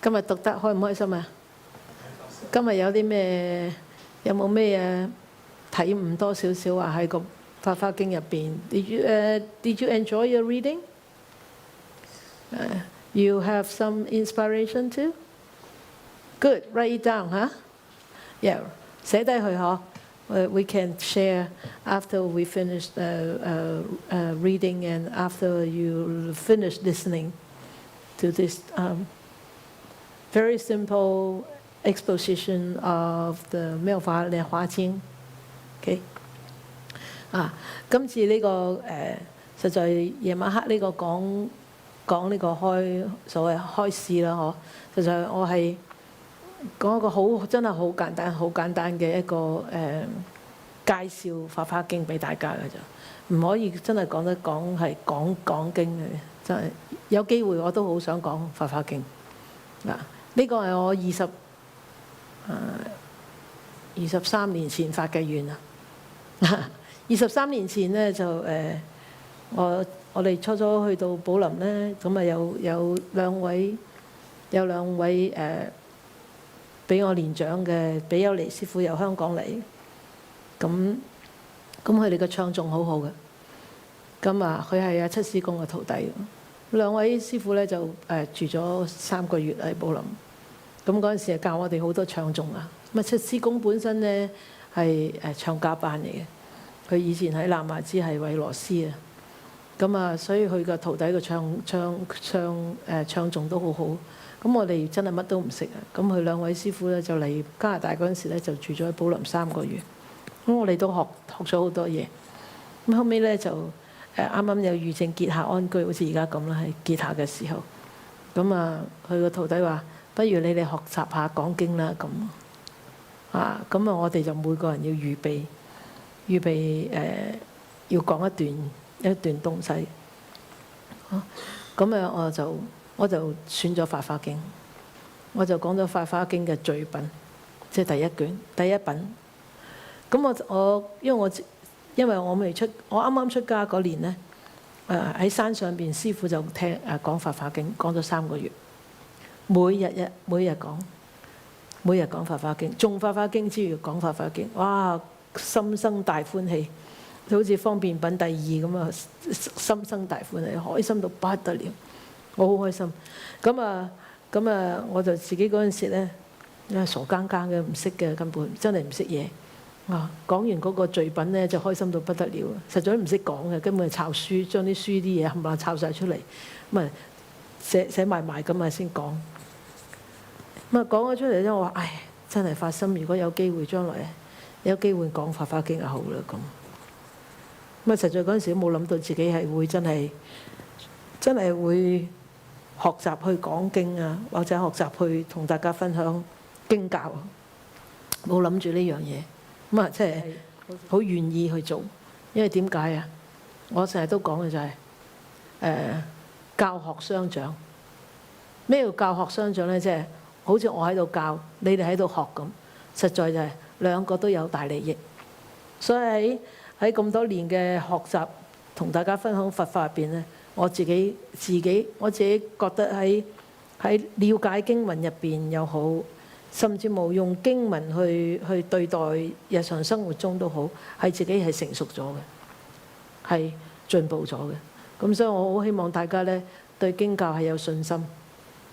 今日讀得開唔開心啊？今日有啲咩？有冇咩嘢睇唔多少少啊？喺個《法華經》入邊 ，Did you enjoy your reading? You have some inspiration too? Good, write it down, huh? Yeah, 寫低佢嗬。We can share after we finish reading and after you finish listening to this very simple exposition of the 妙法蓮華經。Okay? 今次呢個實在夜晚黑呢個講呢個所謂開示啦，實在我係講一個真係好簡單嘅一個介紹《法華經》俾大家嘅啫，唔可以真係係講經嘅，真係有機會我都好想講《法華經》嗱，呢個係我23年前發嘅願啊！23年前呢，就我哋初去到寶林呢，咁啊有兩位比我年長嘅比丘尼師傅由香港嚟，咁佢哋嘅唱誦好好嘅，咁啊佢係阿七師公嘅徒弟，兩位師傅呢，就住咗3個月喺寶林，咁嗰陣時教我哋好多唱誦啊。咁七師公本身呢係唱家班嚟嘅，佢以前喺南華寺係韋羅斯啊，咁啊所以佢嘅徒弟嘅唱誦都好好。咁我哋真係乜都唔識啊！咁佢兩位師傅咧就嚟加拿大嗰陣時咧就住咗喺寶林3個月，咁我哋都學咗好多嘢。咁後尾咧就啱啱有遇正結下安居，好似而家咁啦，係結下嘅時候。咁啊，佢個徒弟話：不如你哋學習下講經啦咁。咁啊，我哋就每個人要預備要講一段東西。咁啊，我就選咗《法華經》，我就講咗《法華經》嘅序品，即係第一卷、第一品。咁因為我未出，我啱啱出家嗰年呢，喺山上邊師父就聽講《法華經》，講咗3個月，每日講《法華經》，誦《法華經》之餘講《法華經》，哇！心生大歡喜，好似方便品第2咁啊！心生大歡喜，開心到不得了。我好開心，咁啊，我就自己嗰陣時咧，因為傻更更嘅，唔識嘅，根本真係唔識嘢。講完嗰個序品咧，就開心到不得了，實在唔識講嘅，根本係抄書，將啲書啲嘢冚唪唥抄晒出嚟，咁啊寫埋咁啊先講。咁啊講咗出嚟咧，我話：唉，真係發心，如果有機會將來有機會講《法華經》就好啦咁。咁啊，實在嗰陣時都冇諗到自己係會真係會學習去講經啊，或者學習去同大家分享經教，冇諗住呢樣嘢，咁啊，即係好願意去做，因為點解啊？我成日都講嘅就係教學相長。咩叫教學相長呢？即係好似我喺度教，你哋喺度學咁，實在就係兩個都有大利益。所以喺咁多年嘅學習，同大家分享佛法入邊呢。我自己覺得喺了解經文入邊又好，甚至冇用經文去對待日常生活中都好，係自己係成熟咗嘅，係進步咗嘅。咁所以我好希望大家呢對經教係有信心，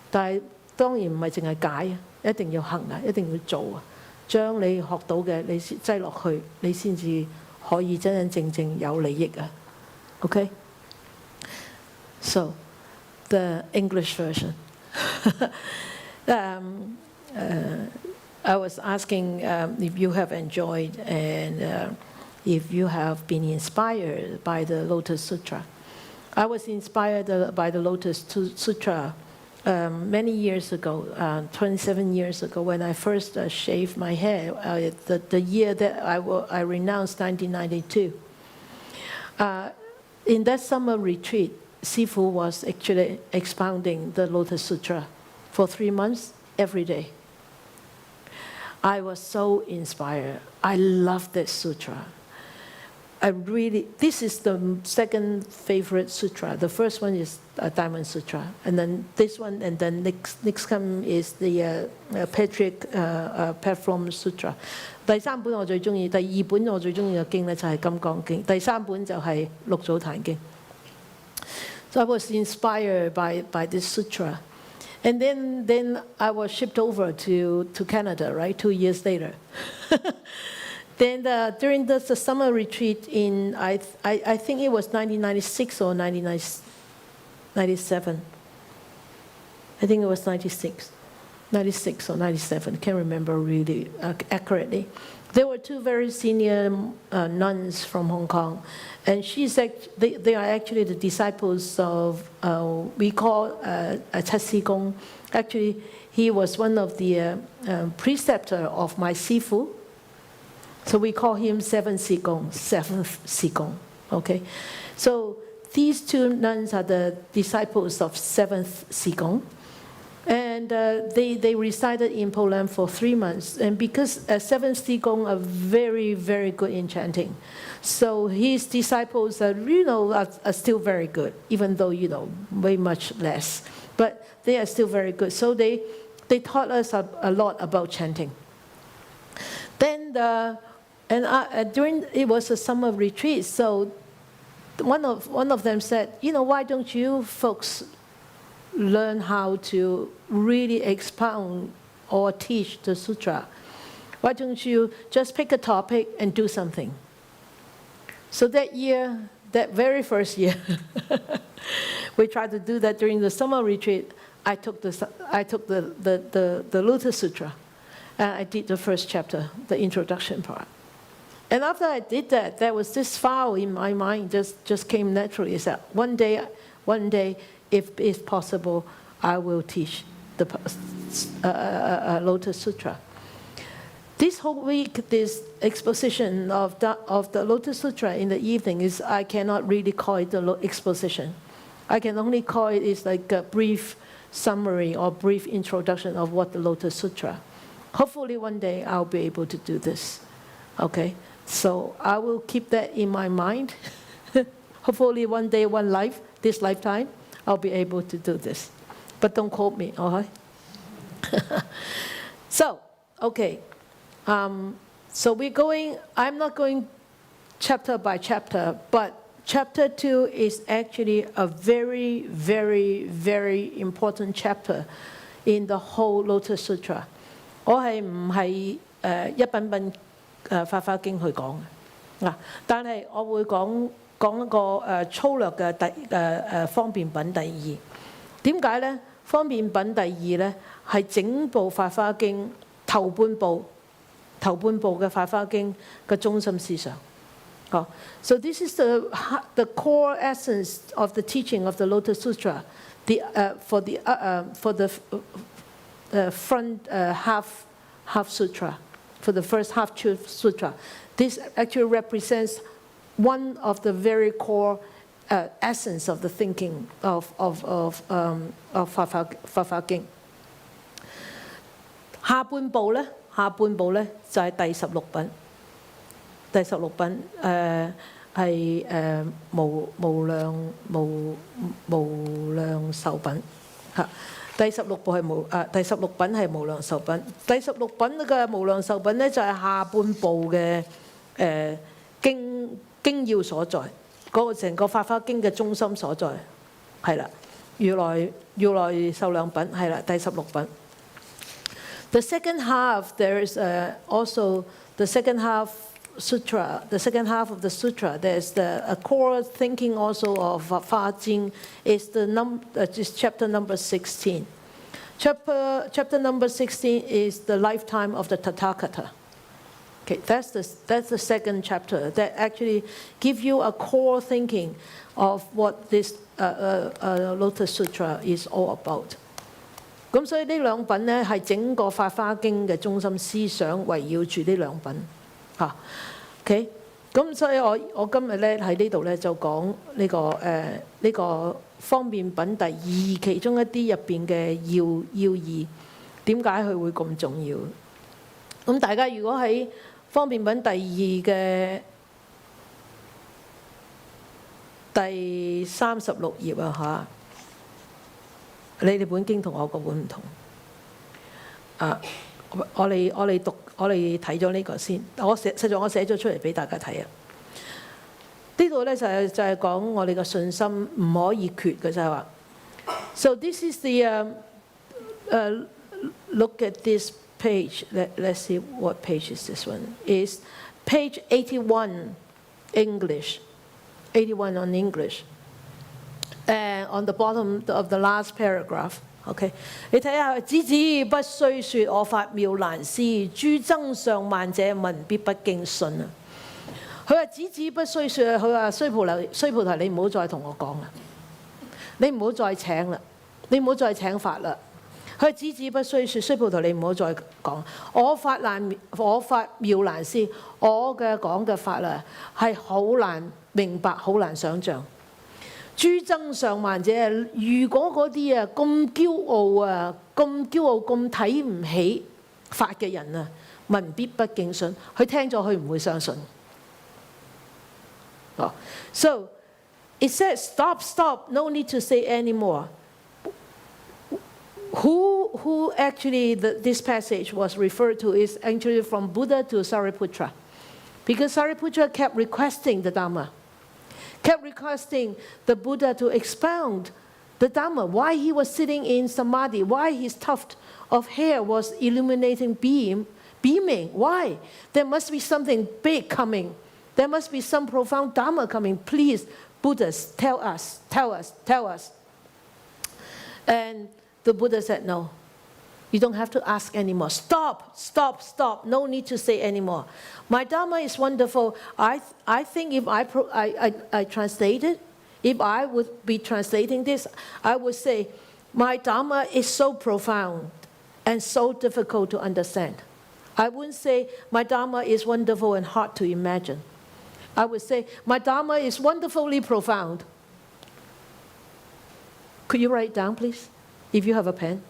但係當然唔係淨係解啊，一定要行啊，一定要做啊，將你學到嘅你擠落去，你先至可以真真正正有利益啊。OK？So, the English version. I was asking if you have enjoyed and if you have been inspired by the Lotus Sutra. I was inspired by the Lotus Sutra many years ago, 27 years ago, when I first shaved my hair, the year that I renounced 1992. In that summer retreat, Sifu was actually expounding the Lotus Sutra for 3 months every day. I was so inspired. I loved this sutra. this is the second favorite sutra. The first one is Diamond Sutra, and then this one, and then next come is the Patrick Platform Sutra. 第三本我最中意，第二本我最中意嘅經咧就係《金剛經》，第三本就係《六祖壇經》。So I was inspired by this sutra, and then I was shipped over to Canada, right, 2 years later. Then during the summer retreat in, I think it was 1996 or 1997. I think it was 96 or 97, can't remember really accurately. There were two very senior nuns from Hong Kong, and they are actually the disciples of, we call Jessie. Actually, he was one of the preceptor of my sifu. So we call him seventh Sigong, okay? So these two nuns are the disciples of seventh Sigong. And they resided in Po Lam for 3 months. And because seventh Sigong are very, very good in chanting. So his disciples are still very good, even though, way much less. But they are still very good. So they taught us a lot about chanting. Then during, it was a summer retreat, so one of them said, why don't you folks learn how to really expound or teach the sutra? Why don't you just pick a topic and do something? So that year, that very first year, we tried to do that during the summer retreat. I took the Lotus Sutra, and I did the first chapter, the introduction part. And after I did that, there was this vow in my mind just came naturally. Is that one day, if it's possible, I will teach the Lotus Sutra. This whole week, this exposition of the Lotus Sutra in the evening is, I cannot really call it the exposition. I can only call it is like a brief summary or brief introduction of what the Lotus Sutra. Hopefully one day I'll be able to do this, okay? So I will keep that in my mind. Hopefully one day, this lifetime, I'll be able to do this. But don't quote me, all right? So, okay. So I'm not going chapter by chapter, but chapter 2 is actually a very, very, very important chapter in the whole Lotus Sutra. 我係唔係一品品法華經去講嘅，但係我會講一個粗略嘅方便品第二。點解呢？方便品第二呢係整部法華經頭半部嘅法華經嘅中心思想。So this is the core essence of the teaching of the Lotus Sutra. For the front half sutra, for the first half sutra, this actually represents one of the very core essence of the thinking of Fa Fa經。下半部呢就係第16品。第16品係無量壽品嚇。第16品係無量壽品。第16品嘅無量壽品咧就係下半部嘅經要所在，嗰個成個法華經嘅中心所在，係啦。如來壽量品係啦，第16品。The second half, there is also the second half sutra, the second half of the sutra. There's a core thinking also of Fa Jing is is chapter number 16. Chapter number 16 is the lifetime of the Tathagata. Okay, that's the second chapter that actually give you a core thinking of what this Lotus Sutra is all about. 咁所以呢兩品呢係整個法華經嘅中心思想圍繞住呢兩品嚇。OK， 咁所以我今日咧喺呢度咧就講呢個方便品第二其中一啲入邊嘅要義，點解佢會咁重要？咁大家如果喺方便品第二嘅第36頁啊嚇，你哋本經同我個本唔同。我哋睇咗呢個先，實在我寫咗出嚟俾大家睇啊。呢度咧就係講我哋嘅信心唔可以缺嘅，就係話。So this is the look at this page. Let's see what page is this one. Is page 81 English. 81 on English. And on the bottom of the last paragraph. OK， 你睇下，子子不須説我法妙難思，諸增上慢者聞必不敬信啊！佢話子子不須説，佢話須菩提，你唔好再同我講啦，你唔好再請啦，你唔好再請法啦。佢話子子不須説，須菩提你唔好再講，我法妙難思，我嘅講嘅法啊係好難明白，好難想像。諸增上慢者，如果嗰啲啊咁驕傲啊、咁睇唔起法嘅人啊，聞必不敬信，佢聽咗佢唔會相信。So it says stop, no need to say anymore. Who actually this passage was referred to is actually from Buddha to Sariputra, because Sariputra kept requesting the Dhamma. Kept requesting the Buddha to expound the Dhamma, why he was sitting in samadhi, why his tuft of hair was illuminating beaming. Why? There must be something big coming. There must be some profound Dhamma coming. Please, Buddhas, tell us. And the Buddha said, no, you don't have to ask anymore. Stop. No need to say anymore. My Dhamma is wonderful. I think if I translate it, if I would be translating this, I would say, my Dhamma is so profound and so difficult to understand. I wouldn't say, my Dhamma is wonderful and hard to imagine. I would say, my Dhamma is wonderfully profound. Could you write down, please, if you have a pen?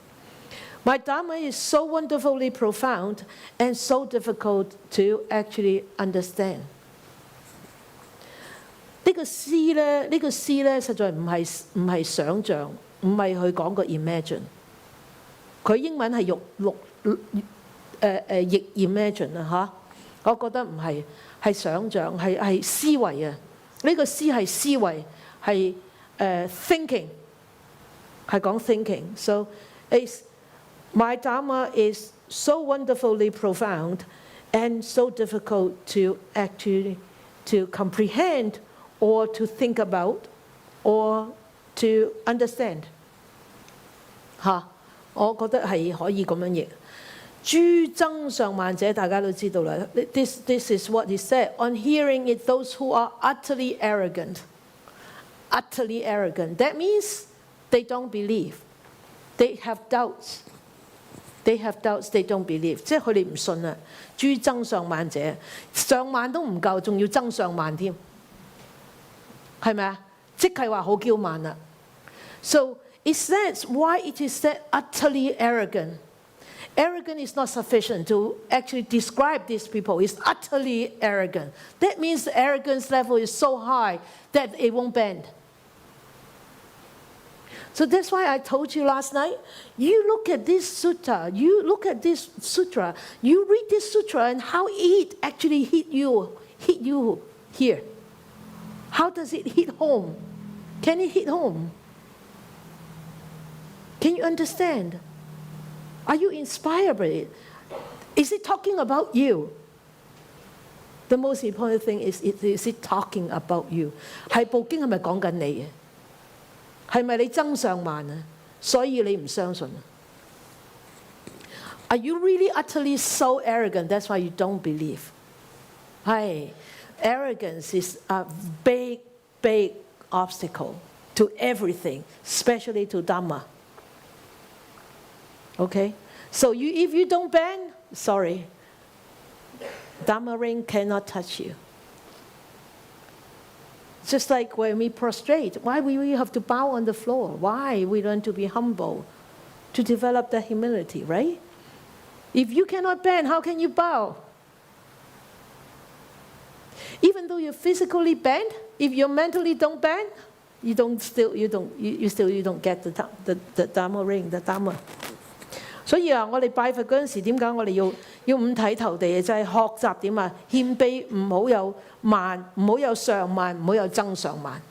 My Dhamma is so wonderfully profound and so difficult to actually understand. 呢個詩咧，實在唔係想像，唔係去講個 imagine。佢英文係譯 imagine 啊嚇，我覺得唔係，係想像，係思維啊。呢個詩係思維，係thinking， 係講 thinking。So my Dhamma is so wonderfully profound and so difficult to actually to comprehend or to think about or to understand. 我覺得係可以咁樣譯。諸增上慢者，大家都知道啦。This is what he said. On hearing it, those who are utterly arrogant. That means they don't believe. They have doubts. They don't believe. 即係佢哋唔信啊！諸增上慢者，上慢都唔夠，仲要增上慢添，係咪啊？即係話好驕慢啦。So it says why it is said utterly arrogant. Arrogant is not sufficient to actually describe these people. It's utterly arrogant. That means the arrogance level is so high that it won't bend. So that's why I told you last night, you look at this sutra, you read this sutra and how it actually hit you here. How does it hit home? Can it hit home? Can you understand? Are you inspired by it? Is it talking about you? The most important thing is it talking about you? 係部經係咪講緊你嘅？係咪你增上慢啊？所以你唔相信啊 ？Are you really utterly so arrogant? That's why you don't believe. 係 arrogance is a big obstacle to everything, especially to Dhamma. Okay, so if you don't bend, sorry, Dhamma ring cannot touch you. Just like when we prostrate, why we have to bow on the floor? Why we learn to be humble, to develop that humility, right? If you cannot bend, how can you bow? Even though you're physically bent, if you mentally don't bend, you don't get the Dharma ring, the Dharma. 所以啊，我哋拜佛嗰陣時，點解我哋要五體投地？就係學習點啊？謙卑，唔好有慢，唔好有上慢，唔好有增上慢。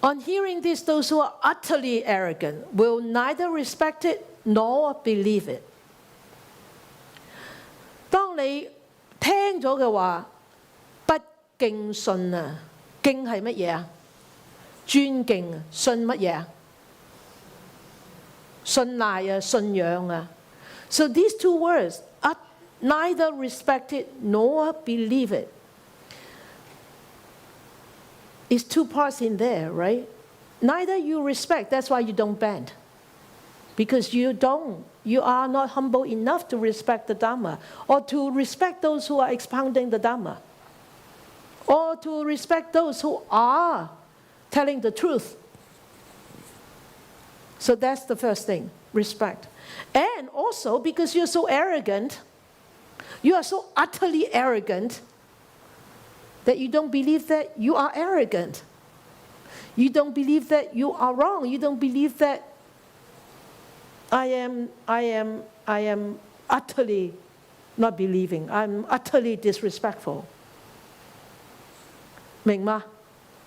On hearing this, those who are utterly arrogant will neither respect it nor believe it. 當你聽咗嘅話，不敬信啊，敬係乜嘢啊？尊敬啊，信乜嘢啊？信賴啊，信仰啊。So these two words, neither respect it nor believe it. It's two parts in there, right? Neither you respect, that's why you don't bend. Because you are not humble enough to respect the Dharma, or to respect those who are expounding the Dharma, or to respect those who are telling the truth. So that's the first thing, respect. And also, because you're so arrogant, you are so utterly arrogant, that you don't believe that you are arrogant. You don't believe that you are wrong. You don't believe that I am utterly not believing. I'm utterly disrespectful. 明嗎?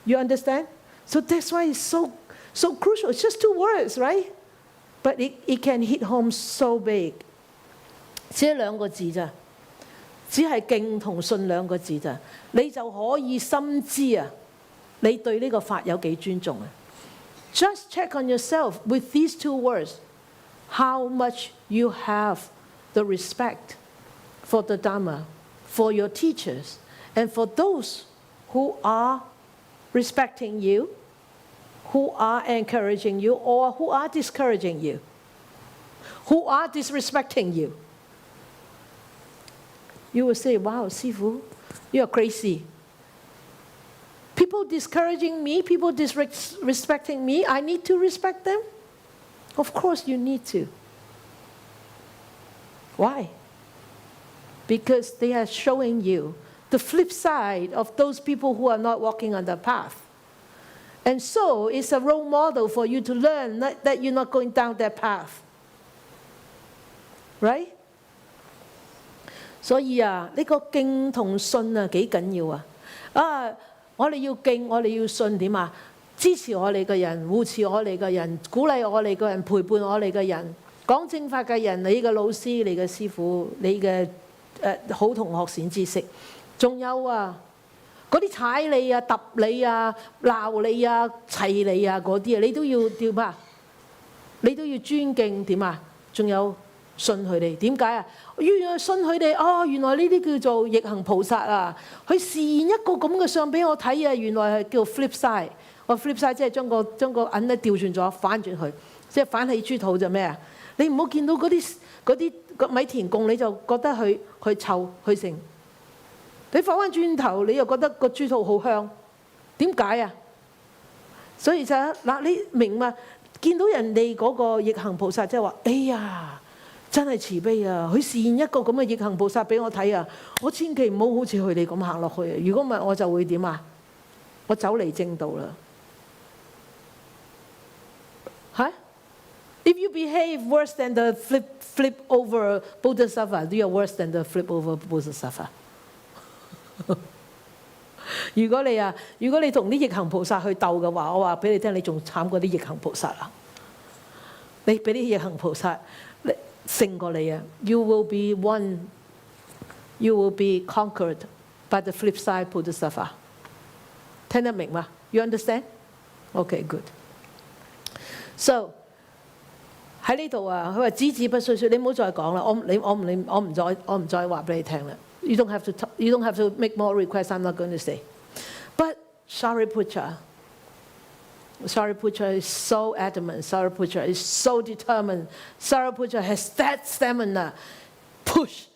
You understand? So that's why it's so crucial. It's just two words, right? But it can hit home so big. 只係兩個字咋。只係敬同信兩個字咋，你就可以深知啊，你對呢個法有幾尊重啊。Just check on yourself with these two words, how much you have the respect for the Dharma, for your teachers, and for those who are respecting you, who are encouraging you, or who are discouraging you, who are disrespecting you. You will say, wow, Sifu, you are crazy. People discouraging me, people disrespecting me, I need to respect them? Of course you need to. Why? Because they are showing you the flip side of those people who are not walking on the path. And so it's a role model for you to learn that you're not going down that path. Right? 所以啊，呢個敬同信啊幾緊要啊！我哋要敬，我哋要信點啊？支持我哋嘅人，護持我哋嘅人，鼓勵我哋嘅人，陪伴我哋嘅人，講正法嘅人，你嘅老師、你嘅師父、你嘅好同學善知識，仲有啊嗰啲踩你啊、揼你啊、鬧你啊、砌你啊嗰啲啊，你都要點啊？你都要尊敬點啊？仲有信佢哋，點解啊？原來信佢哋，哦，原來呢啲叫做逆行菩薩啊！佢示現一個咁嘅相俾我睇啊，原來係叫 flip side。我 flip side 即係將個銀咧調轉咗，反轉佢，即係反起豬肚就咩啊？你唔好見到嗰啲米田共，你就覺得佢臭佢成。你反翻轉頭，你又覺得個豬肚好香，點解啊？所以就嗱，你明嘛？見到人哋嗰個逆行菩薩，即係話，哎呀！真係慈悲啊！佢示現一個咁嘅逆行菩薩俾我睇啊！我千祈唔好好似佢哋咁行落去啊！如果唔係我就會點啊？我走離正道啦！嚇 ！If you behave worse than the flip over Bodhisattva, you are worse than the flip over Bodhisattva. 如果你同啲逆行菩薩去鬥嘅話，我話俾你聽，你仲慘過啲逆行菩薩啊！你俾啲逆行菩薩勝過你啊 ！You will be won. You will be conquered by the flip side Bodhisattva. 聽得明嗎 ？You understand? Okay, good. So 喺呢度啊，佢話子子不需説，你唔好再講啦。我唔再話俾你聽啦。You don't have to make more requests. I'm not going to say. But Shariputra is so adamant. Shariputra is so determined. Shariputra has that stamina. Push,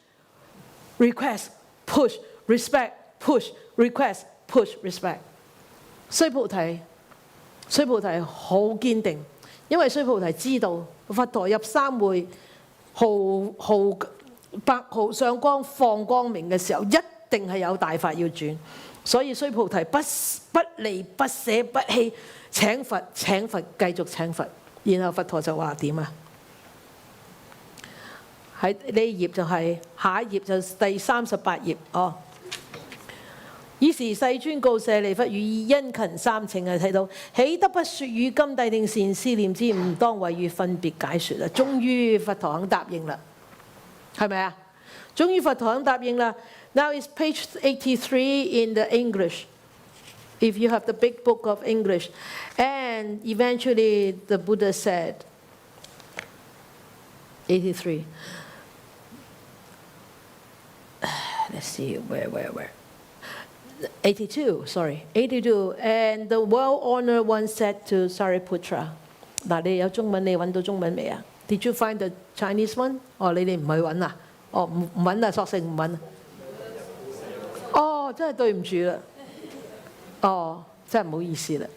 request, push, respect, push, request, push, respect. 須菩提好堅定，因為須菩提知道佛陀入三會，百毫上光放光明嘅時候，一定係有大法要轉。所以須菩提不離不捨不棄，請佛請佛繼續請佛。然後佛陀就話點啊？喺呢頁就係、下一頁就第38頁哦。以時世尊告舍利弗，汝以殷勤三請睇到，豈得不説與今諦聽善思念之，唔當為汝分別解説啦。終於佛陀肯答應啦，係咪啊？終於佛陀肯答應啦。Now it's page 83 in the English. If you have the big book of English. And eventually the Buddha said, 83. Let's see, where? 82, sorry. 82. And the well-honored one said to Sariputra. 嗱，你有中文，你揾到中文未啊？ Did you find the Chinese one? 哦，你哋唔去揾啊？哦，唔揾啊，索性唔揾啊。哦，真係對唔住啦。哦，真係唔好意思啦。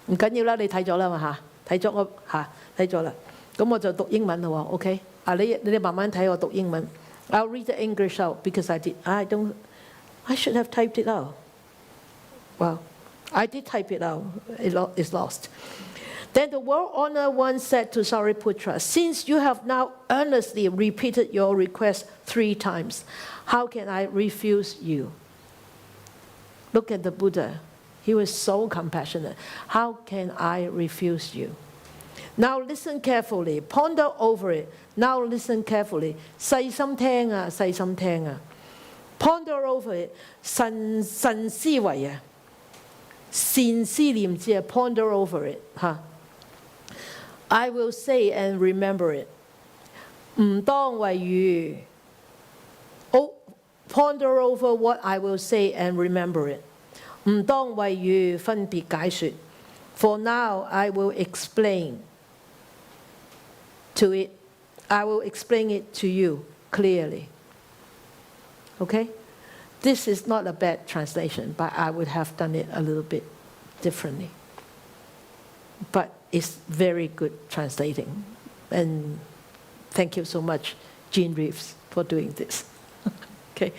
唔緊要啦，你睇咗啦嘛嚇，睇咗我嚇睇咗啦。咁我就讀英文啦喎 ，OK？ 啊，你哋慢慢睇我讀英文。I'll read the English out because I should have typed it out. Well, I did type it out. It's lost. Then the world-honored one said to Sariputra, since you have now earnestly repeated your request 3 times, how can I refuse you? Look at the Buddha. He was so compassionate. How can I refuse you? Now listen carefully. Ponder over it. Now listen carefully. 細心聽啊，細心聽啊。Ponder over it. 慎思維啊，善思念之啊。Ponder over it 嚇。I will say and remember it. 唔當為語。Ponder over what I will say and remember it. 唔當為語分別解説。For now I will explain to it. I will explain it to you clearly. Okay? This is not a bad translation, but I would have done it a little bit differently. But it's very good translating. And thank you so much, Jean Reeves, for doing this. Okay?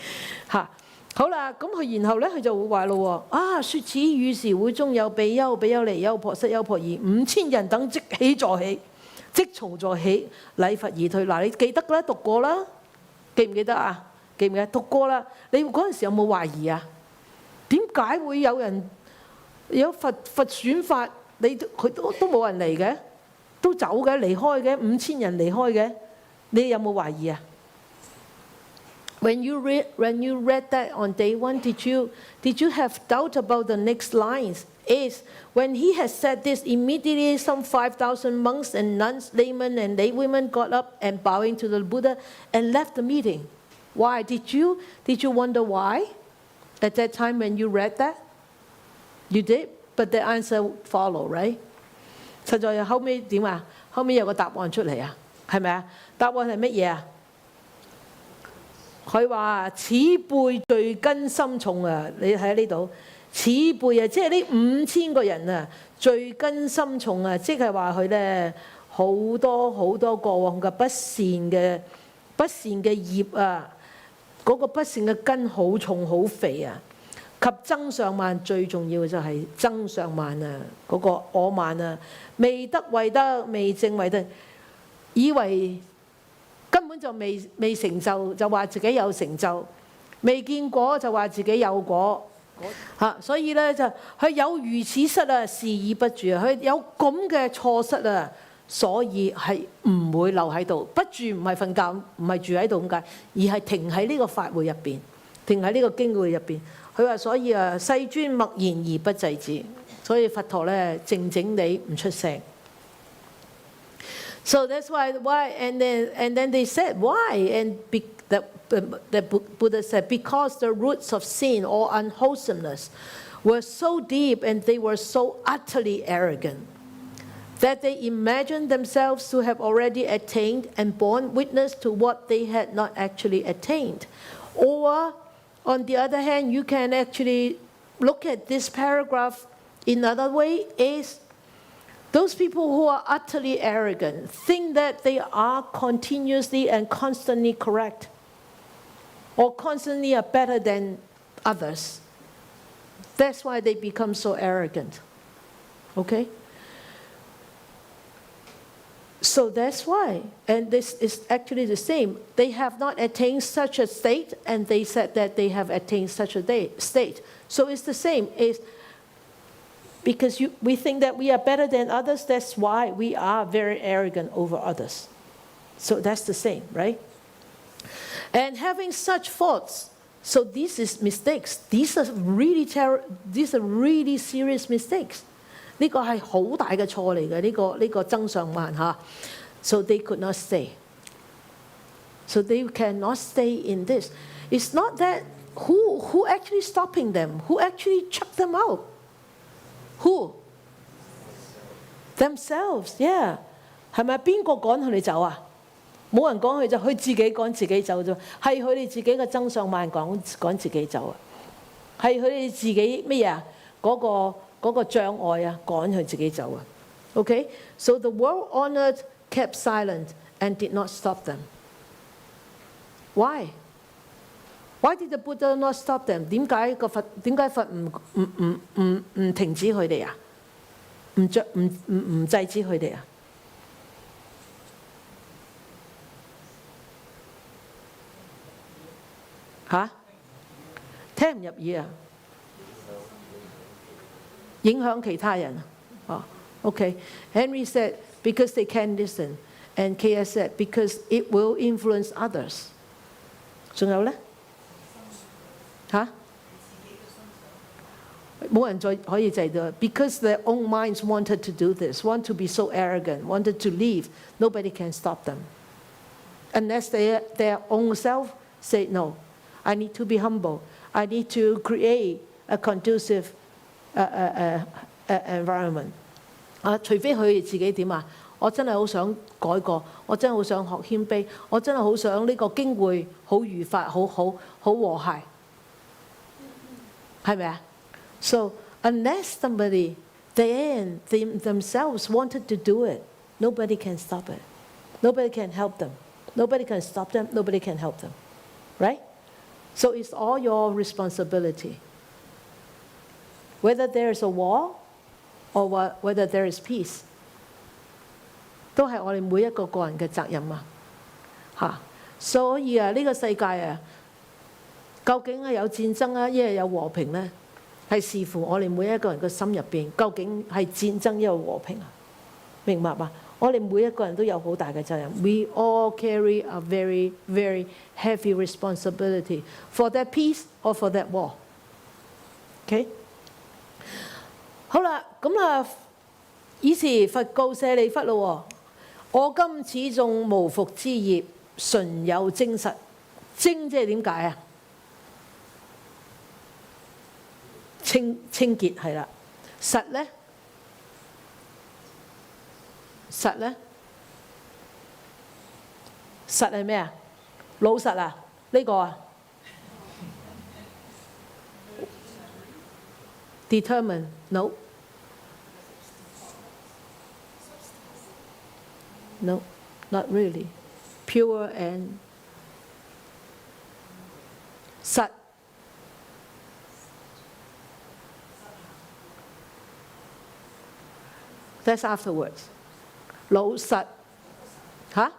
嚇，好啦，咁佢然後咧，佢就會話咯喎，啊，説此語時會中有比丘、比丘尼、優婆塞、優婆夷5000人等即起坐起，即從座起，禮佛而退。嗱，你記得啦，讀過啦，記唔記得啊？記唔記得？讀過啦。你嗰陣時有冇懷疑啊？點解會有人有佛選法，佢都冇人嚟嘅，都走嘅，離開嘅，5000人離開嘅，你有冇懷疑啊？When you read that on day 1, did you have doubt about the next lines? Is when he had said this, immediately some 5,000 monks and nuns, laymen and laywomen got up and bowing to the Buddha and left the meeting. Why? Did you wonder why? At that time when you read that? You did, but the answer followed, right? 實在後尾點啊？後尾有個答案出嚟啊，係咪啊？答案係乜嘢啊？佢話：此輩罪根深重啊！你睇下呢度，此輩啊，即係呢5000個人啊，罪根深重啊！即係話佢咧好多好多過往嘅不善嘅業啊，嗰個不善嘅根好重好肥啊！及增上慢最重要嘅就係增上慢啊，嗰個我慢啊，未得為得，未證為得，以為根本就未成就，就話自己有成就；未見果就話自己有果嚇。所以咧就佢有如此失啊，事已不住啊。佢有咁嘅錯失啊，所以係唔會留喺度。不住唔係瞓覺，唔係住喺度咁解，而係停喺呢個法會入邊，停喺呢個經會入邊。佢話所以啊，世尊默然而不制止，所以佛陀咧靜靜地唔出聲。So that's why, and then they said, why? And the Buddha said, because the roots of sin or unwholesomeness were so deep and they were so utterly arrogant that they imagined themselves to have already attained and borne witness to what they had not actually attained. Or, on the other hand, you can actually look at this paragraph in another way, is those people who are utterly arrogant think that they are continuously and constantly correct or constantly are better than others. That's why they become so arrogant. Okay? So that's why. And this is actually the same. They have not attained such a state, and they said that they have attained such a state. So it's the same. It's because we think that we are better than others, that's why we are very arrogant over others. So that's the same, right? And having such thoughts, so this is mistakes. These are really serious mistakes. 呢個係好大嘅錯嚟嘅，呢個增上慢嚇。So they could not stay. So they cannot stay in this. It's not that who actually stopping them, who actually chucked them out. Who? Themselves, yeah. 係咪邊個趕佢哋走啊？冇人趕佢走，佢自己趕自己走啫。係佢哋自己嘅增上慢趕自己走啊。係佢哋自己乜嘢啊？嗰個障礙啊，趕佢自己走啊。Okay? So the world honored kept silent and did not stop them. Why? Why did the Buddha not stop them? 點解佛唔停止佢哋啊？唔制止佢哋啊？嚇？聽唔入耳啊？影響其他人啊？Okay. Henry said because they can't listen, and KS said because it will influence others. 仲有咧？嚇？冇人再可以制到 because their own minds wanted to do this, want to be so arrogant, wanted to leave. Nobody can stop them. Unless their own self say, no, I need to be humble. I need to create a conducive environment. 除非佢哋自己點啊？我真係好想改過，我真係好想學謙卑，我真係好想呢個經會好愉快，好和諧，係咪啊？ So unless somebody themselves wanted to do it, nobody can stop it. Nobody can help them. Nobody can stop them. Nobody can help them. Right? So it's all your responsibility. Whether there is a war or whether there is peace, 都係我哋每一個個人嘅責任啊！嚇，所以啊，呢個世界啊，究竟係有戰爭啊，一係有和平呢？係視乎我哋每一個人嘅心入邊，究竟係戰爭一係和平啊？明白嘛？我哋每一個人都有好大嘅責任。We all carry a very, very heavy responsibility for that peace or for that war. OK？ 好啦，咁啊，以前佛告舍利弗咯喎，我今始終無復之業，純有精實。精即係點解啊？清潔係啦，實咧，實係咩啊？老實啊？呢個啊 ？Determine no no not really pure and 實。That's afterwards. 老實嚇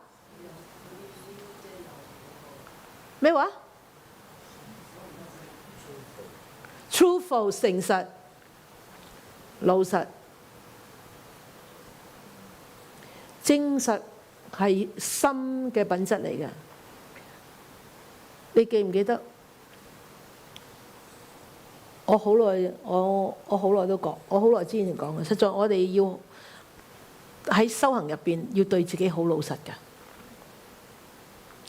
咩話 ？Truthful 誠實，老實，精實係心嘅品質嚟嘅。你記唔記得？我好耐都講，我好耐之前講嘅。實在我哋要喺修行入邊要對自己好老實嘅，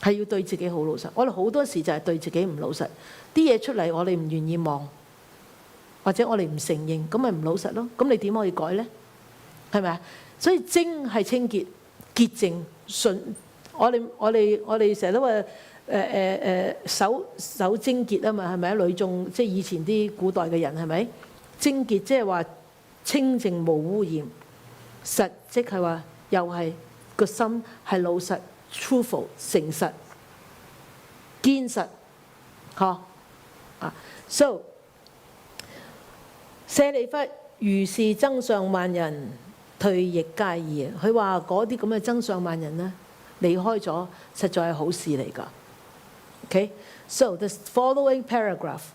係要對自己好老實。我哋好多時就係對自己唔老實，啲嘢出嚟我哋唔願意望，或者我哋唔承認，咁咪唔老實咯。咁你點可以改呢？係咪啊？所以精係清潔、潔淨、純。我哋成日都話守貞潔啊嘛，係咪啊？女眾即係以前啲古代嘅人係咪？貞潔即係話清淨無污染。實即係話又係個心係老實 truthful 誠實堅實，嚇 So 舍利弗如是增上慢人，退亦皆宜。佢話嗰啲咁嘅增上慢人呢，離開咗，實在係好事嚟㗎。Okay, so the following paragraph.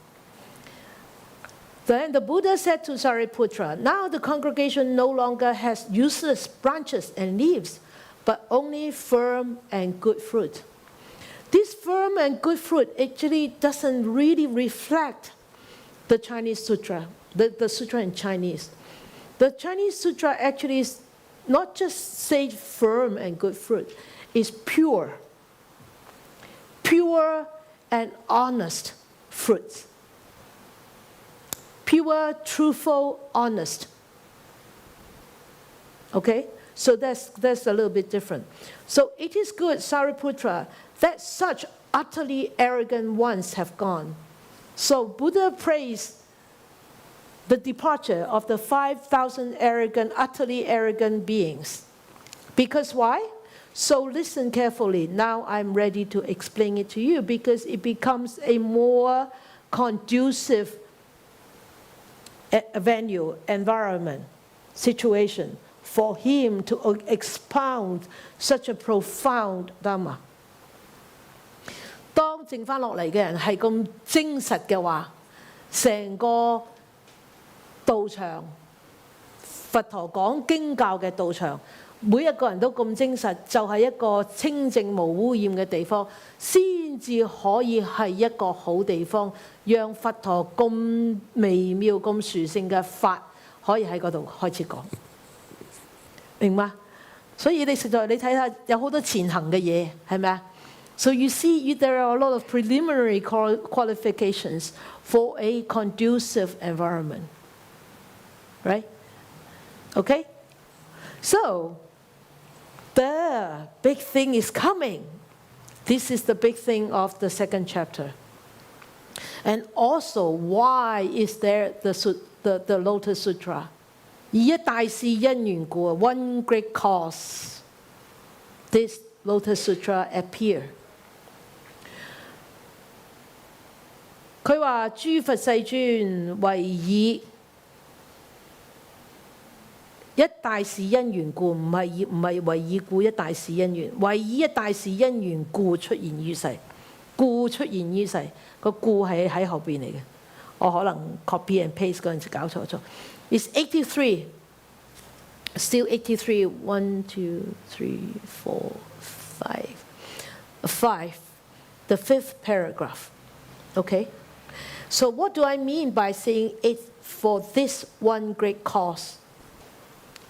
Then the Buddha said to Sariputra, "Now the congregation no longer has useless branches and leaves, but only firm and good fruit." This firm and good fruit actually doesn't really reflect the Chinese sutra, the sutra in Chinese. The Chinese sutra actually is not just say firm and good fruit, it's pure and honest fruits. Pure, truthful, honest. Okay? So that's a little bit different. So it is good, Sariputra, that such utterly arrogant ones have gone. So Buddha praised the departure of the 5,000 utterly arrogant beings. Because why? So listen carefully. Now I'm ready to explain it to you because it becomes a more conducive venue, environment, situation for him to expound such a profound Dharma. 當剩翻落嚟嘅人係咁精實嘅話，成個道場，佛陀講經教嘅道場，每一個人都咁精實，就係一個清淨無污染嘅地方，先至可以係一個好地方，讓佛陀咁微妙、咁殊勝嘅法可以喺嗰度開始講，明嗎？所以你實在你睇下，有好多前行嘅嘢，係咪啊？ So you see, there are a lot of preliminary qualifications for a conducive environment, right? Okay? So, the big thing is coming. This is the big thing of the second chapter. And also, why is there the Lotus Sutra? 以一大事因緣故 one great cause, this Lotus Sutra appear. 佢話：諸佛世尊為以一大事因緣故，唔係為以故一大事因緣，為以一大事因緣故出現於世，故出現於世，個故係喺後邊嚟嘅。我可能 copy and paste 嗰陣時搞錯咗。It's 83, still 83. 1, 2, 3, 4, 5. The fifth paragraph. Okay. So what do I mean by saying it's for this one great cause?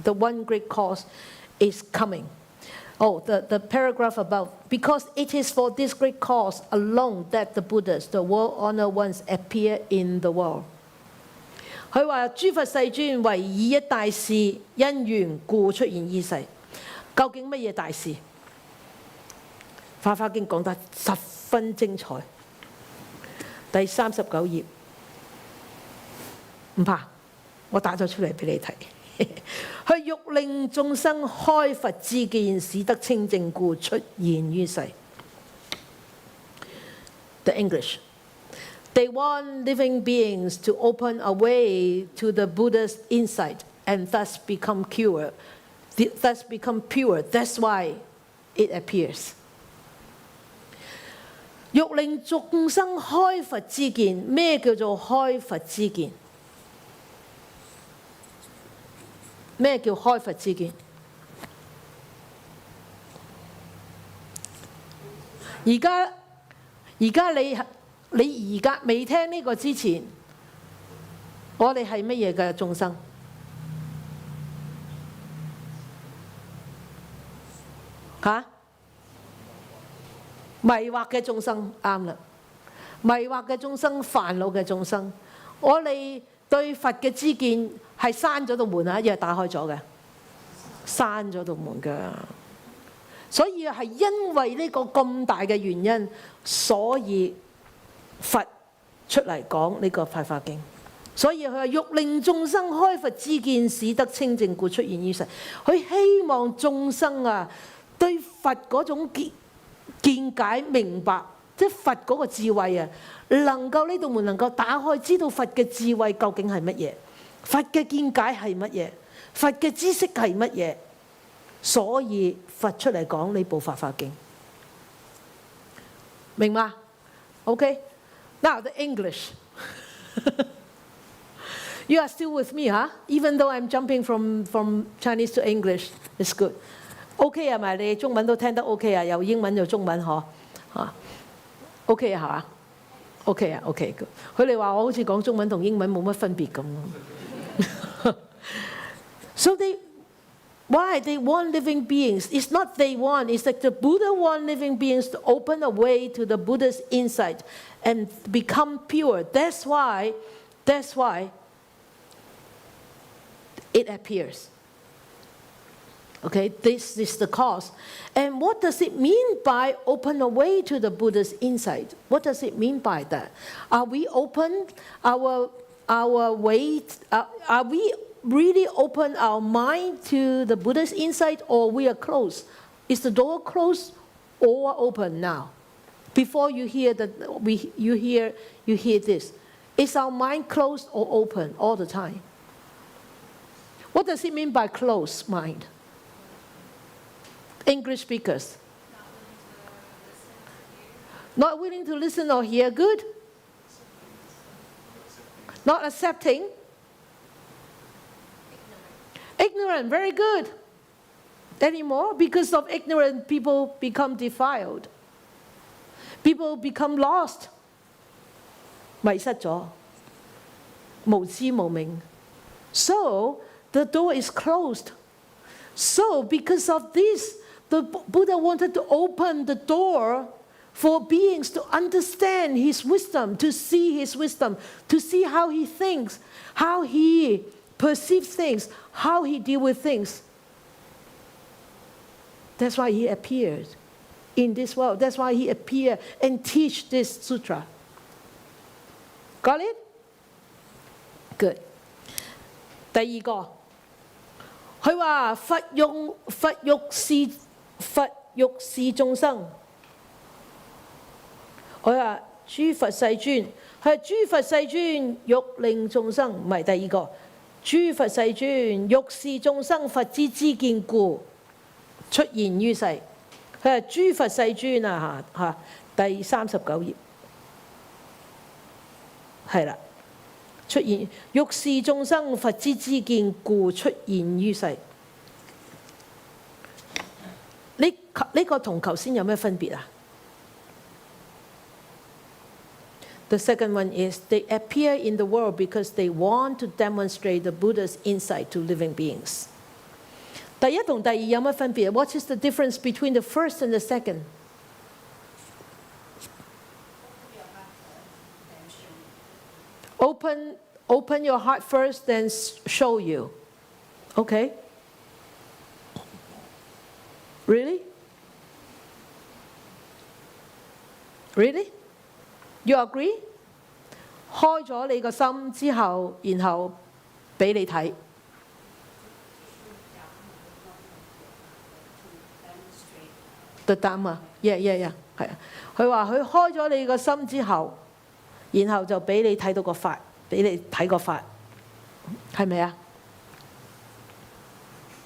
The one great cause is coming. Oh, the paragraph about, because it is for this great cause alone that the Buddhas, the world-honored ones, appear in the world. 佢話：諸佛世尊為以一大事因緣故出現於世。究竟乜嘢大事？《法華經》講得十分精彩。第39頁，唔怕，我打咗出嚟俾你睇。佢欲令眾生開佛知見，使得清淨故出現於世。The English. They want living beings to open a way to the Buddha's insight and thus become pure. That's why it appears. 欲令眾生開佛知見，咩叫做開佛知見？咩叫開佛知見？而家你而家未聽呢個之前，我哋係乜嘢嘅眾生？嚇？迷惑嘅眾生，啱啦！迷惑嘅眾生，煩惱嘅眾生，我哋對佛嘅知見係閂咗道門啊，一係打開咗嘅，閂咗道門㗎。所以係因為呢個咁大嘅原因，所以佛出嚟講呢個《法華經》。所以佢話：欲令眾生開佛知見，使得清淨故出現於世。佢希望眾生啊，對佛嗰種見解明白，即係佛嗰個智慧啊，能夠呢道門能夠打開，知道佛嘅智慧究竟係乜嘢，佛嘅見解係乜嘢，佛嘅知識係乜嘢，所以佛出嚟講呢部法華經，明嘛 ？OK， now the English 。You are still with me, huh? Even though I'm jumping from Chinese to English, it's good. OK 係咪？你中文都聽得 OK 啊？由英文就中文嗬嚇 OK 啊係嘛 ？OK 啊 OK。佢哋話我好似講中文同英文冇乜分別咁咯。So why they want living beings? It's not they want. It's like the Buddha want living beings to open a way to the Buddha's insight and become pure. That's why it appears. Okay, this is the cause. And what does it mean by open a way to the Buddha's insight? What does it mean by that? Are we open our way? Are we really open our mind to the Buddha's insight, or we are closed? Is the door closed or open now? Before you hear you hear this. Is our mind closed or open all the time? What does it mean by closed mind? English speakers. Not willing to listen or hear, good? Not accepting? Ignorant, very good. Anymore? Because of ignorance, people become defiled. People become lost. 迷失咗，無知無明。So the door is closed. So because of this, the Buddha wanted to open the door for beings to understand his wisdom, to see his wisdom, to see how he thinks, how he perceives things, how he deals with things. That's why he appeared in this world. That's why he appeared and teach this sutra. Got it? Good. 第二個，佢話佛欲示眾生。佢話諸佛世尊，佢話諸佛世尊欲令眾生，唔係第二個，諸佛世尊欲示眾生佛之知見故出現於世。佢話諸佛世尊啊嚇，第39頁。係啦，出現欲示眾生佛之知見故出現於世。呢個同頭先有咩分別啊？ The second one is they appear in the world because they want to demonstrate the Buddha's insight to living beings. 第一同第二有乜分別 ？What is the difference between the first and the second? Open your heart first, then show you. Okay? Really? Really? You agree? 開咗你個心之後，然後俾你睇。The Dharma, yeah，係啊。佢話佢開咗你個心之後。然後就俾你睇到個法，俾你睇個法，係咪啊？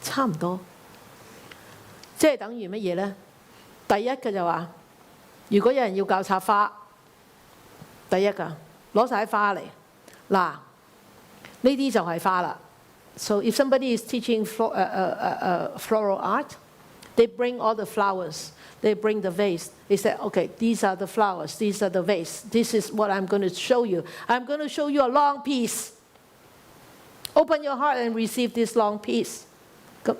差唔多，即係等於乜嘢呢？第一嘅就話，如果有人要教插花，第一㗎攞晒花嚟，嗱，呢啲就係花啦。So if somebody is teaching floral art, they bring all the flowers. They bring the vase. They say, okay, these are the flowers, these are the vase. This is what I'm going to show you. I'm going to show you a long piece. Open your heart and receive this long piece. 咁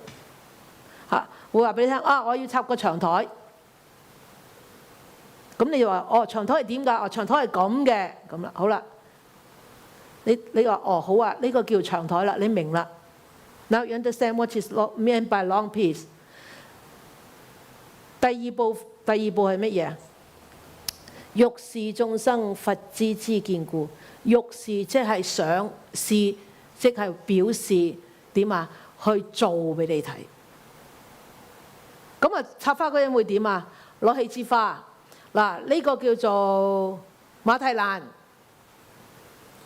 嚇，會話俾你聽啊！我要插個長台。咁你就話哦，長台係點㗎？哦，長台係咁嘅，咁啦，好啦。你話哦好啊，呢個叫長台啦，你明啦。Now you understand what is meant by long piece. 第二步係乜嘢？欲示眾生佛之知見故。欲示即係想示，即係表示點啊？去做俾你睇。咁啊，插花嗰人會點啊？攞起支花，嗱，呢個叫做馬蹄蘭。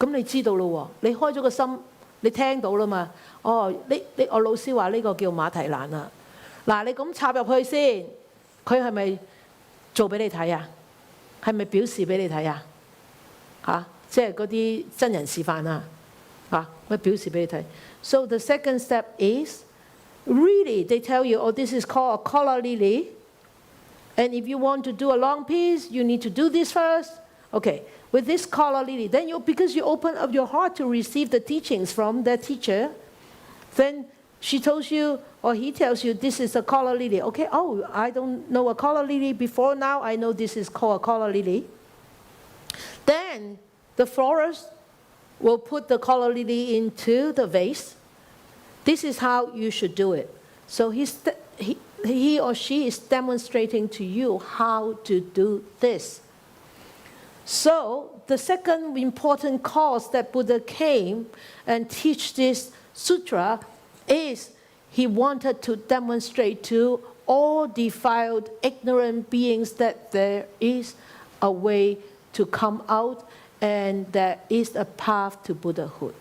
咁你知道咯喎，你開咗個心，你聽到啦嘛。哦，我老師話呢個叫馬蹄蘭啊。嗱，你咁插入去先，佢係咪做俾你睇啊？係咪表示俾你睇啊？嚇，即係嗰啲真人示範啊。嚇，佢表示俾你睇。So the second step is really they tell you, oh, this is called a collar lily, and if you want to do a long piece, you need to do this first. Okay, with this collar lily, then because you open up your heart to receive the teachings from the teacher, then she tells you or he tells you this is a collar lily. Okay, oh, I don't know a collar lily before, now I know this is called a collar lily. Then the florist will put the collar lily into the vase. This is how you should do it. So he or she is demonstrating to you how to do this. So the second important cause that Buddha came and teach this sutra is he wanted to demonstrate to all defiled, ignorant beings that there is a way to come out and there is a path to Buddhahood.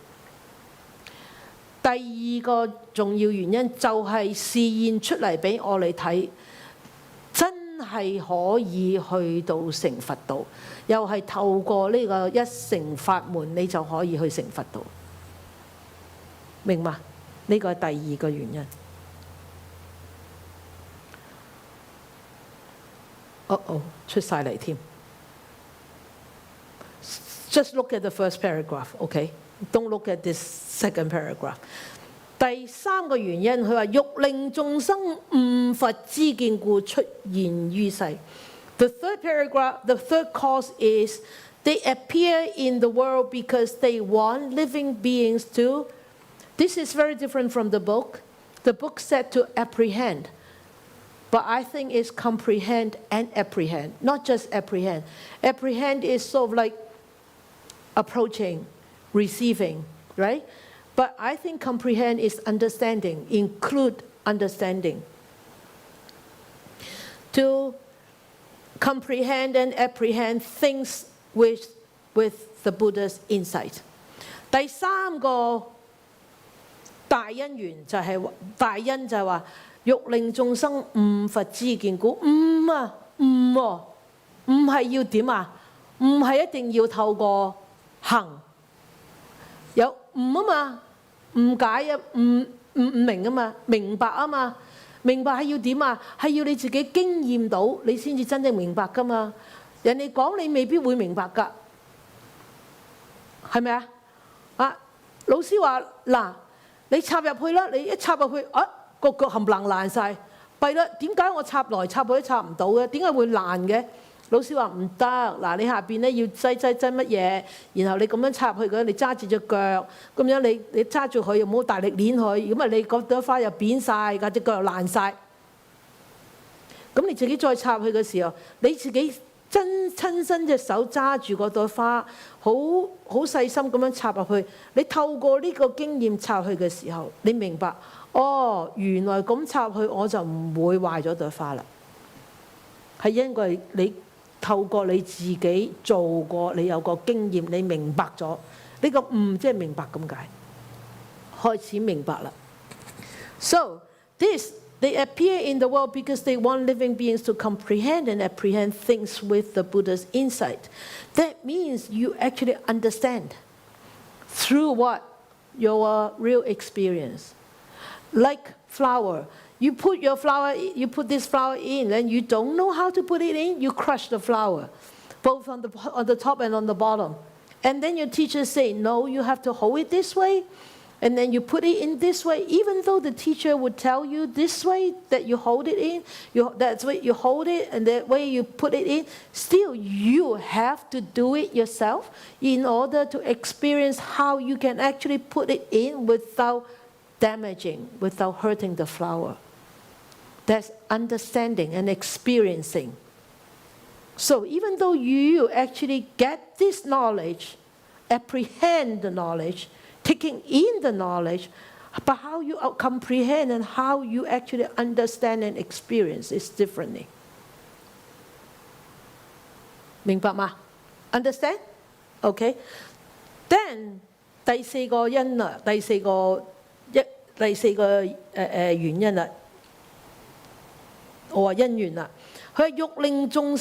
第二個重要原因就係示現出嚟俾我哋睇，真係可以去到成佛道，又係透過呢個一乘法門，你就可以去成佛道。明嘛？呢個係第二個原因。出晒嚟添。Just look at the first paragraph, okay? Don't look at this second paragraph. 第三個原因，佢話欲令眾生悟佛之見故出現於世。The third paragraph, the third cause is they appear in the world because they want living beings to. This is very different from the book. The book said to apprehend, but I think it's comprehend and apprehend, not just apprehend. Apprehend is sort of like approaching, receiving, right? But I think comprehend is understanding, include understanding. To comprehend and apprehend things with the Buddha's insight. 第三個大因緣就係大因就係話欲令眾生悟佛之見故。悟啊，悟喎，悟係要點啊？悟係一定要透過行，有悟啊嘛，誤解啊，唔明啊嘛，明白啊嘛，明白係要點啊？係要你自己經驗到，你先至真正明白噶嘛。人哋講你未必會明白㗎，係咪啊？啊，老師話嗱，你插入去啦，你一插入去，個腳冚唪唥爛晒，弊啦！點解我插來插去都插唔到嘅？點解會爛嘅？老師話唔得，嗱你下邊咧要擠乜嘢，然後你咁樣插入去嘅，你揸住隻腳，咁樣你揸住佢又唔好大力攣佢，咁啊你嗰朵花又扁晒，架隻腳又爛晒。咁你自己再插入去嘅時候，你自己親身隻手揸住嗰朵花，好細心咁樣插入去。你透過呢個經驗插入去嘅時候，你明白，哦，原來咁插入去我就唔會壞咗朵花啦。係因為你透過你自己做過，你有個經驗，你明白咗呢個悟，即係明白咁解，開始明白啦。So they appear in the world because they want living beings to comprehend and apprehend things with the Buddha's insight. That means you actually understand through what? Your real experience. Like flower. You put this flower in, and you don't know how to put it in, you crush the flower, both on the top and on the bottom. And then your teacher say, no, you have to hold it this way, and then you put it in this way. Even though the teacher would tell you this way that you hold it in, that's way you hold it, and that way you put it in, still you have to do it yourself in order to experience how you can actually put it in without damaging, without hurting the flower. That's understanding and experiencing. So even though you actually get this knowledge, apprehend the knowledge, taking in the knowledge, but how you comprehend and how you actually understand and experience is differently. 明白嗎 ？Understand？ OK。Then 第四個因啦，第四個原因啦，我話因緣啦。佢係欲令眾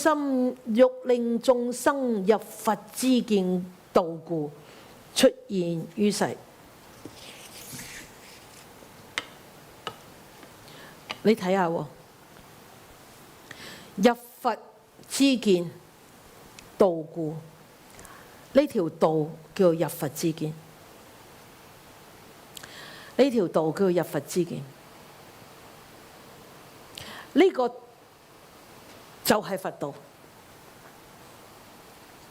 生入佛之見道故，出現於世。你睇下喎，入佛之見道故，呢條道叫入佛之見，呢條道叫入佛之見，呢個就係佛道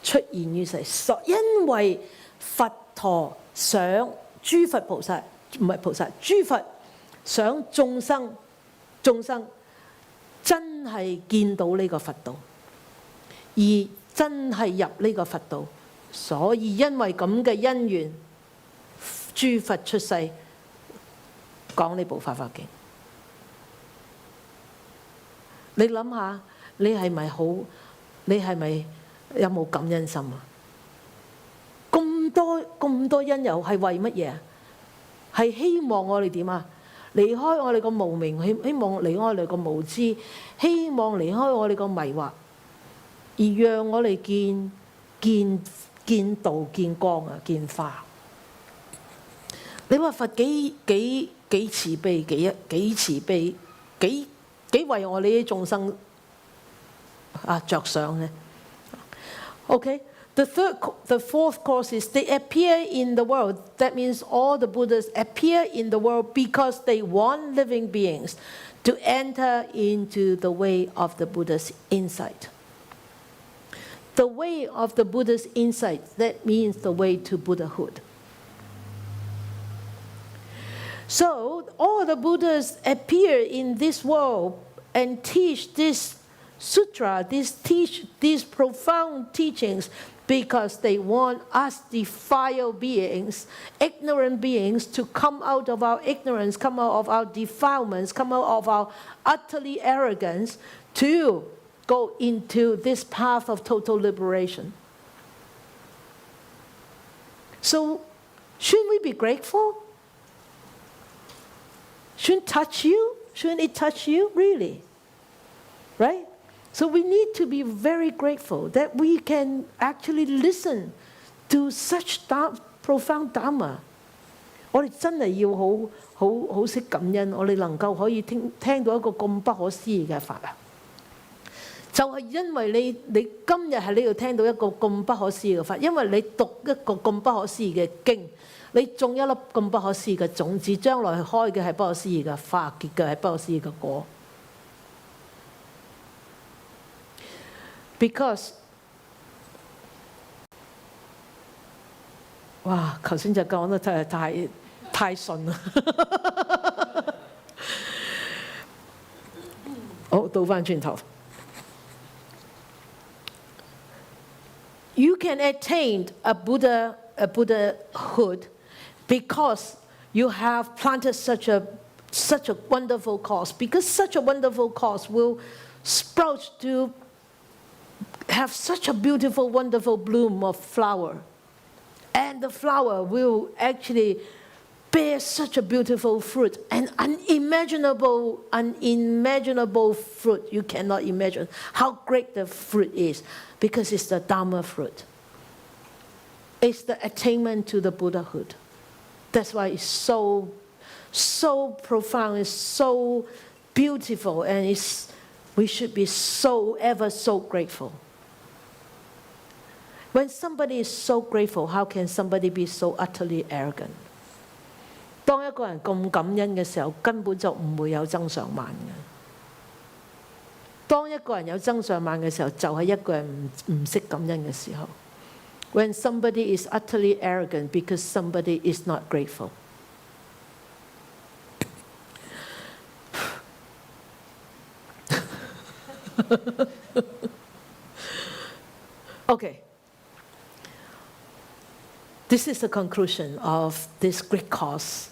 出現於世。因為佛陀想諸佛菩薩，唔係菩薩，諸佛想眾生真係見到呢個佛道，而真係入呢個佛道，所以因為咁嘅因緣，諸佛出世講呢部《法華經》。你諗下，你係咪有冇感恩心啊？咁多因由係為乜嘢啊？係希望我哋點啊？離開我哋個無明，希望離開我哋個無知，希望離開我哋個迷惑，而讓我哋見道、見光啊，見花。你話佛幾慈悲，幾慈悲，幾為我哋啲眾生着想呢？ Okay, the fourth cause is they appear in the world. That means all the Buddhas appear in the world because they want living beings to enter into the way of the Buddha's insight. The way of the Buddha's insight, that means the way to Buddhahood. So all the Buddhas appear in this world and teach this sutra, these profound teachings, because they want us defiled beings, ignorant beings, to come out of our ignorance, come out of our defilements, come out of our utterly arrogance, to go into this path of total liberation. So, shouldn't we be grateful? Shouldn't it touch you? Really? Right? So we need to be very grateful that we can actually listen to such profound Dharma. 我哋真係要好識感恩，我哋能夠可以聽到一個咁不可思議嘅法啊！就係因為你今日喺呢度聽到一個咁不可思議嘅法，因為你讀一個咁不可思議嘅經，你種一粒咁不可思議嘅種子，將來開嘅係不可思議嘅花，結嘅係不可思議嘅果。Because 哇，頭先就講得真係太順啦。好，倒返轉頭。You can attain a Buddhahood because you have planted such a wonderful cause. Because such a wonderful cause will sprout to have such a beautiful, wonderful bloom of flower. And the flower will actually bear such a beautiful fruit, an unimaginable fruit. You cannot imagine how great the fruit is, because it's the Dharma fruit. It's the attainment to the Buddhahood. That's why it's so profound, it's so beautiful, and we should be ever so grateful. When somebody is so grateful, how can somebody be so utterly arrogant? 當一個人咁感恩嘅時候，根本就唔會有增上慢嘅。當一個人有增上慢嘅時候，就係一個人唔識感恩嘅時候。When somebody is utterly arrogant because somebody is not grateful. Okay. This is the conclusion of this great cause.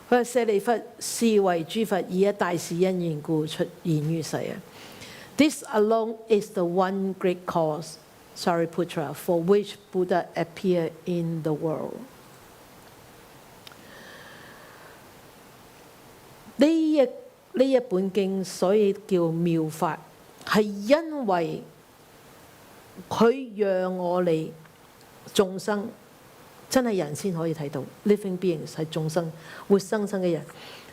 佢話舍利弗，是為諸佛以一大事因緣故出現於世啊。This alone is the one great cause Sariputra, for which Buddha appeared in the world. 呢一本經所以叫妙法，係因為佢讓我哋眾生真係人先可以睇到 living beings 係眾生活生生嘅人，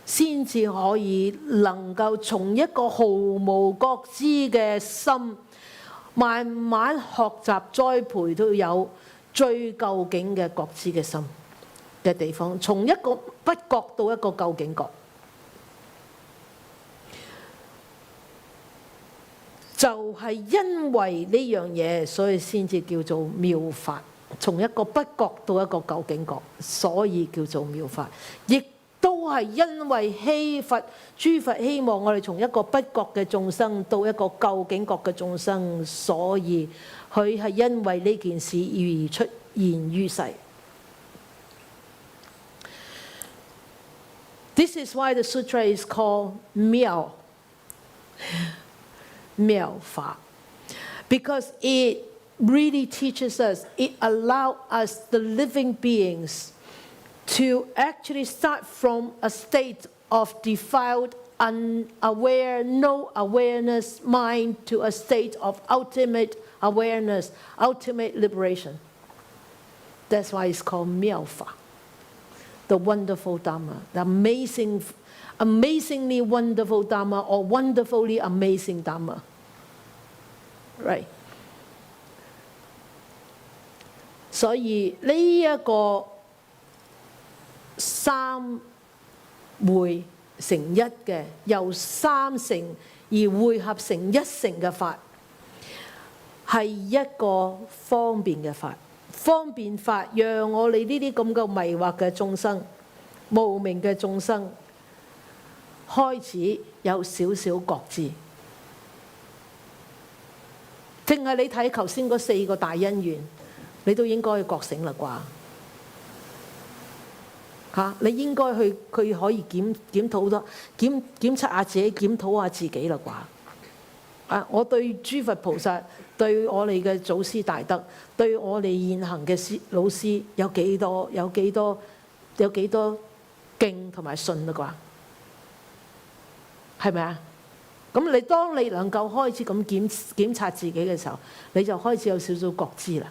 先至可以能夠從一個毫無覺知嘅心，慢慢學習栽培到有最究竟嘅覺知嘅心嘅地方，從一個不覺到一個究竟覺。就係因為呢樣嘢，所以先至叫做妙法。從一個不覺到一個究竟覺，所以叫做妙法。亦都係因為諸佛希望我哋從一個不覺嘅眾生到一個究竟覺嘅眾生，所以佢係因為呢件事而出現於世。This is why the sutra is called 妙。妙法 because it really teaches us, it allows us, the living beings, to actually start from a state of defiled, unaware, no awareness mind to a state of ultimate awareness, ultimate liberation. That's why it's called 妙法, the wonderful Dharma, the amazingly wonderful Dharma or wonderfully amazing Dharma. Right. 所以呢一個三匯成一嘅，由三乘而匯合成一乘嘅法，係一個方便嘅法。方便法讓我哋呢啲咁嘅迷惑嘅眾生、無明嘅眾生開始有少少覺知。淨係你睇頭先嗰4個大因緣，你都應該覺醒啦啩嚇！你應該佢可以檢討多檢測下自己，檢討下自己啦啩啊！我對諸佛菩薩，對我哋嘅祖師大德，對我哋現行嘅老師有幾多敬同埋信啦啩？係咪啊？咁當你能夠開始咁檢察自己嘅時候，你就開始有少少覺知啦。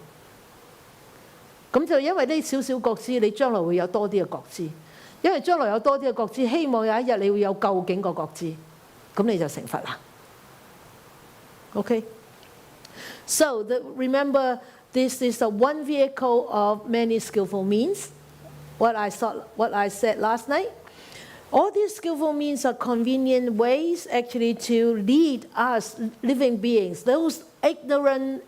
咁就因為呢少少覺知，你將來會有多啲嘅覺知。因為將來有多啲嘅覺知，希望有一日你會有究竟個覺知，咁你就成佛啦。Okay? So remember, this is a one vehicle of many skillful means. What I said last night. All these skillful means are convenient ways actually to lead us living beings, those ignorant,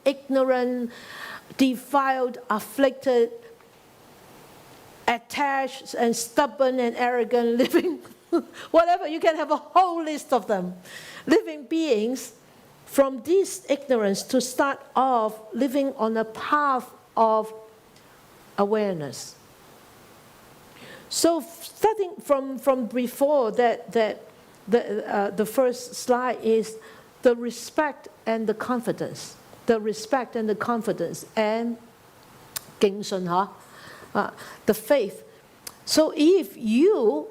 defiled, afflicted, attached and stubborn and arrogant living, whatever, you can have a whole list of them, living beings from this ignorance to start off living on a path of awareness. So starting from before the first slide is the respect and the confidence. The respect and the confidence and 敬信 the faith. So if you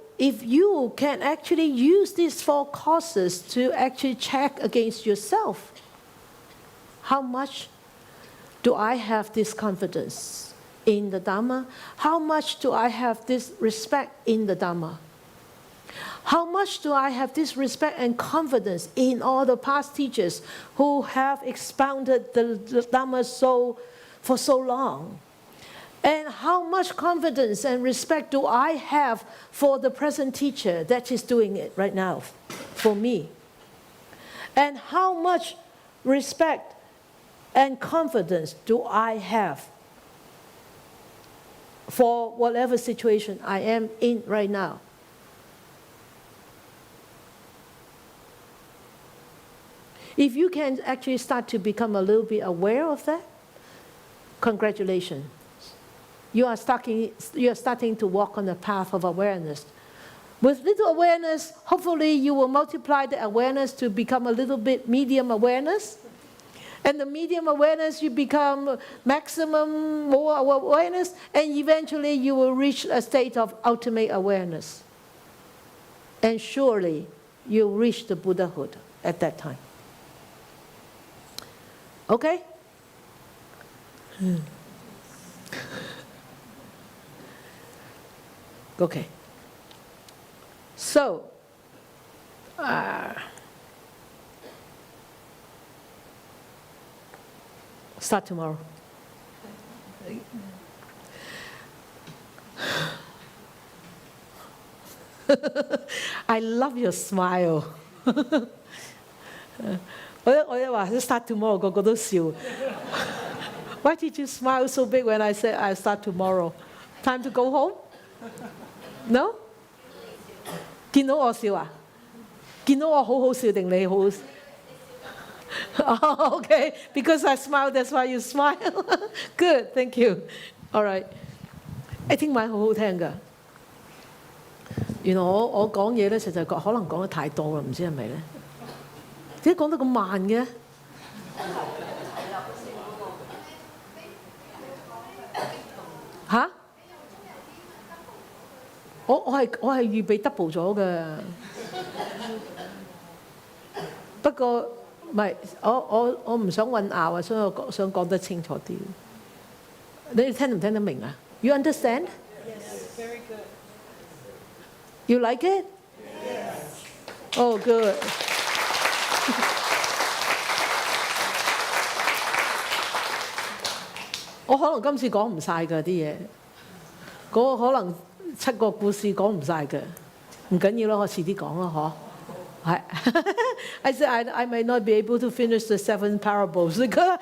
can actually use these 4 causes to actually check against yourself, how much do I have this confidence in the Dharma? How much do I have this respect in the Dharma? How much do I have this respect and confidence in all the past teachers who have expounded the Dharma for so long? And how much confidence and respect do I have for the present teacher that is doing it right now for me? And how much respect and confidence do I have for whatever situation I am in right now? If you can actually start to become a little bit aware of that, congratulations. You are starting to walk on the path of awareness. With little awareness, hopefully you will multiply the awareness to become a little bit medium awareness. And the medium awareness, you become maximum more awareness, and eventually you will reach a state of ultimate awareness. And surely you'll reach the Buddhahood at that time. Okay? Okay. So, start tomorrow. I love your smile. 我一話 start tomorrow， 個個都笑。Why did you smile so big when I said I start tomorrow? Time to go home? No? 見到我笑啊？見到我好好笑定你好好笑？Oh, okay, because I smile, that's why you smile. Good, thank you. All right. 聽晚好好聽㗎。原來我講嘢咧，實在可能講得太多啦，唔知係咪咧？點解講得咁慢嘅？嚇？我係預備 double 咗嘅。不過唔係，我唔想混淆啊，所以我想講得清楚啲。你哋聽唔聽得明啊？ You understand? Yes, very good. You like it? Yes. Oh, good. 我可能今次講唔晒㗎啲嘢，嗰個可能7個故事講唔晒嘅，唔緊要啦，我遲啲講啦，嗬。I said I may not be able to finish the 7 parables because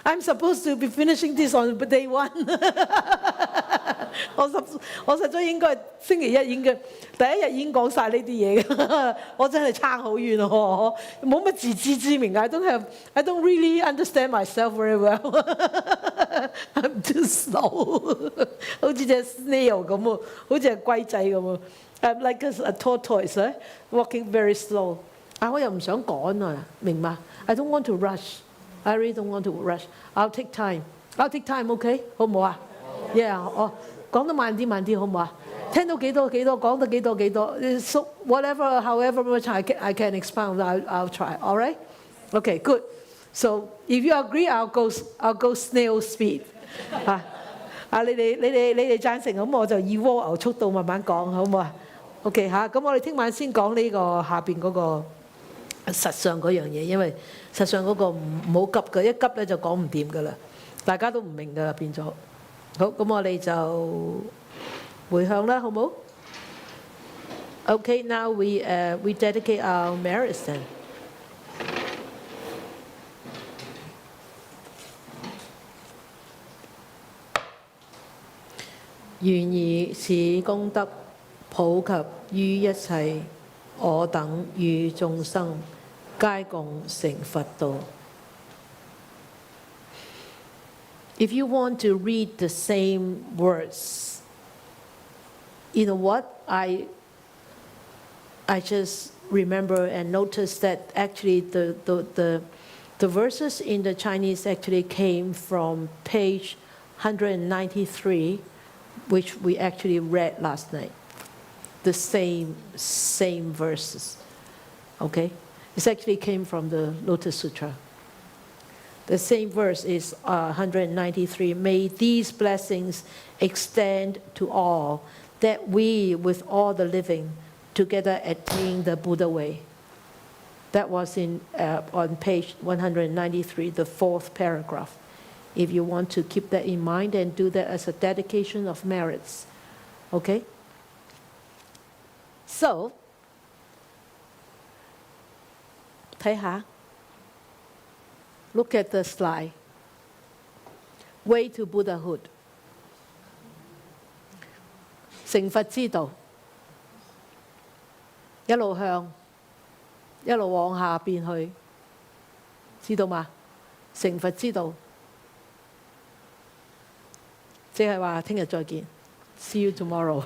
I'm supposed to be finishing this on day 1 我實在應該星期1已經第一日已經講晒呢啲嘢嘅，我真係差好遠喎，冇乜自知之明。I don't really understand myself very well. I'm too slow. 好似隻 snail 咁喎，好似係龜仔咁喎。I'm like a tortoise, walking very slow. 我又唔想趕啊，明嘛 ？I don't want to rush. I really don't want to rush. I'll take time. I'll take time, OK？ 好唔好啊 ？Yeah， 我講得慢啲好唔好啊？聽到幾多，講得幾多。So whatever, however much I can expound, I'll try. All right? Okay, good. So if you agree, I'll go snail speed. 你哋贊成咁，我就以蝸牛速度慢慢講，好唔好啊？ OK 嚇，咁我哋聽晚先講呢個下邊嗰個實相嗰樣嘢，因為實相嗰個唔好急嘅，一急咧就講唔掂㗎啦，大家都唔明㗎啦變咗。好，咁我哋就回向啦，好冇 ？OK, now we dedicate our merits then. 願以此功德普及於一切我等與眾生，皆共成佛道。If you want to read the same words, you know what? I just remember and noticed that actually the verses in the Chinese actually came from page 193, which we actually read last night. The same verses, okay? It actually came from the Lotus Sutra. The same verse is 193. May these blessings extend to all, that we, with all the living, together attain the Buddha way. That was on page 193, the 4th paragraph. If you want to keep that in mind and do that as a dedication of merits, okay? So, 睇下 look at the slide. Way to Buddhahood. 成佛之道，一路向，一路往下邊去，知道嗎？成佛之道，即係話聽日再見。See you tomorrow.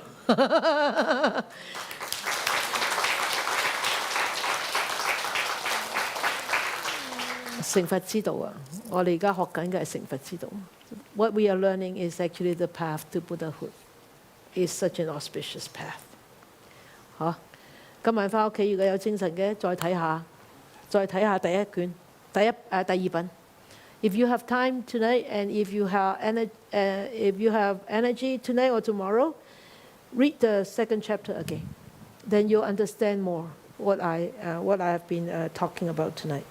成佛之道啊！我哋而家學緊嘅係成佛之道。What we are learning is actually the path to Buddhahood. It's such an auspicious path. 嚇，今晚翻屋企如果有精神嘅，再睇下第一卷，第二品。If you have time tonight and if you have energy tonight or tomorrow, read the second chapter again. Then you'll understand more what I have been talking about tonight.